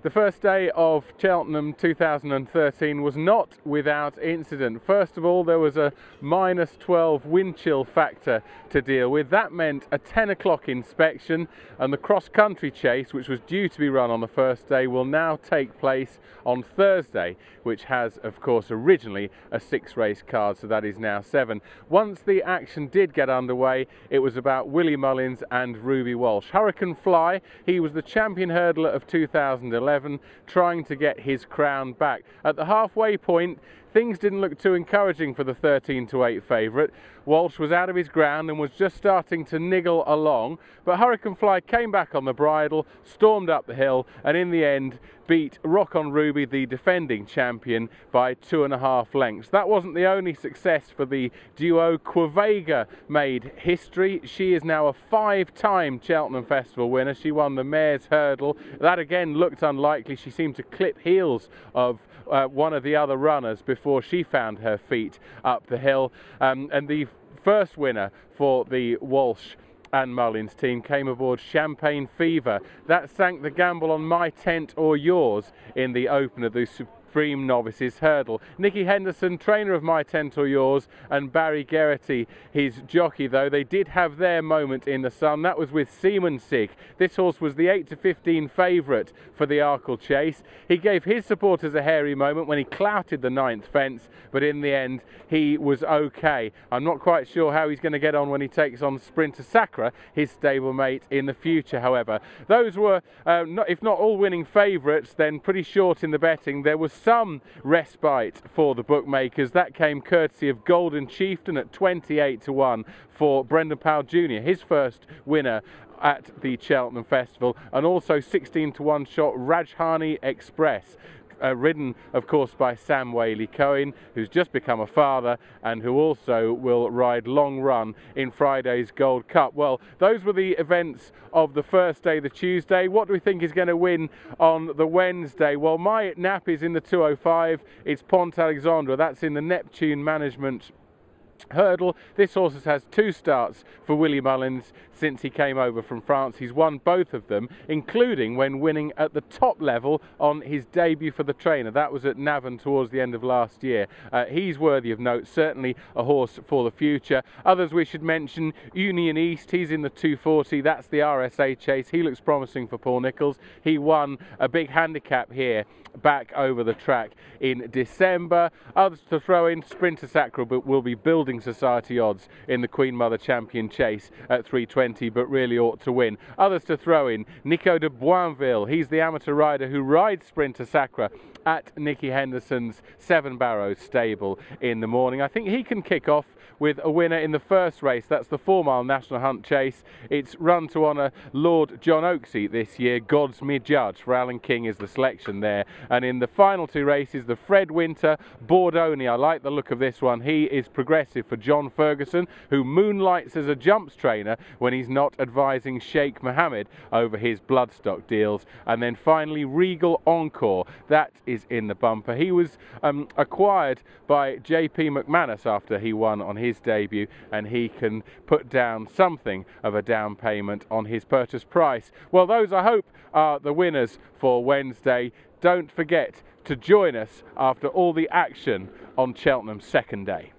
The first day of Cheltenham 2013 was not without incident. First of all, there was a -12 wind chill factor to deal with. That meant a 10 o'clock inspection, and the cross-country chase, which was due to be run on the first day, will now take place on Thursday, which has, of course, originally a 6-race card, so that is now 7. Once the action did get underway, it was about Willie Mullins and Ruby Walsh. Hurricane Fly, he was the champion hurdler of 2011, trying to get his crown back. At the halfway point, things didn't look too encouraging for the 13-8 favourite. Walsh was out of his ground and was just starting to niggle along, but Hurricane Fly came back on the bridle, stormed up the hill, and in the end beat Rock on Ruby, the defending champion, by 2.5 lengths. That wasn't the only success for the duo. Quavega made history. She is now a 5-time Cheltenham Festival winner. She won the Mare's Hurdle. That again looked unlikely. She seemed to clip heels of one of the other runners before she found her feet up the hill. And the first winner for the Walsh and Mullins team came aboard Champagne Fever. That sank the gamble on My Tent or Yours in the open of the Supreme Novices Hurdle. Nicky Henderson, trainer of My Tent or Yours, and Barry Geraghty, his jockey, though, they did have their moment in the sun. That was with Seamansig. This horse was the 8-15 favourite for the Arkle Chase. He gave his supporters a hairy moment when he clouted the 9th fence, but in the end he was okay. I'm not quite sure how he's going to get on when he takes on Sprinter Sacra, his stablemate, in the future, however. Those were, if not all winning favourites, then pretty short in the betting. There was some respite for the bookmakers. That came courtesy of Golden Chieftain at 28-1 for Brendan Powell Jr., his first winner at the Cheltenham Festival, and also 16-1 shot Rajhani Express, ridden of course by Sam Waley-Cohen, who's just become a father and who also will ride Long Run in Friday's Gold Cup. Well, those were the events of the first day, the Tuesday. What do we think is going to win on the Wednesday? Well, my nap is in the 205. It's Pont Alexandre. That's in the Neptune Management Hurdle. This horse has had 2 starts for Willie Mullins since he came over from France. He's won both of them, including when winning at the top level on his debut for the trainer. That was at Navan towards the end of last year. He's worthy of note, certainly a horse for the future. Others we should mention, Union East, he's in the 240. That's the RSA chase. He looks promising for Paul Nicholls. He won a big handicap here back over the track in December. Others to throw in, Sprinter Sacra will be building society odds in the Queen Mother Champion Chase at 320, but really ought to win. Others to throw in, Nico de Boinville. He's the amateur rider who rides Sprinter Sacra at Nicky Henderson's Seven Barrows stable in the morning. I think he can kick off with a winner in the first race. That's the 4-mile National Hunt Chase. It's run to honour Lord John Oaksey this year. God's me judge for Alan King is the selection there. And in the final 2 races, the Fred Winter Bordoni. I like the look of this one. He is progressive for John Ferguson, who moonlights as a jumps trainer when he's not advising Sheikh Mohammed over his bloodstock deals. And then finally, Regal Encore. That is in the bumper. He was acquired by JP McManus after he won on his debut, and he can put down something of a down payment on his purchase price. Well, those, I hope, are the winners for Wednesday. Don't forget to join us after all the action on Cheltenham's second day.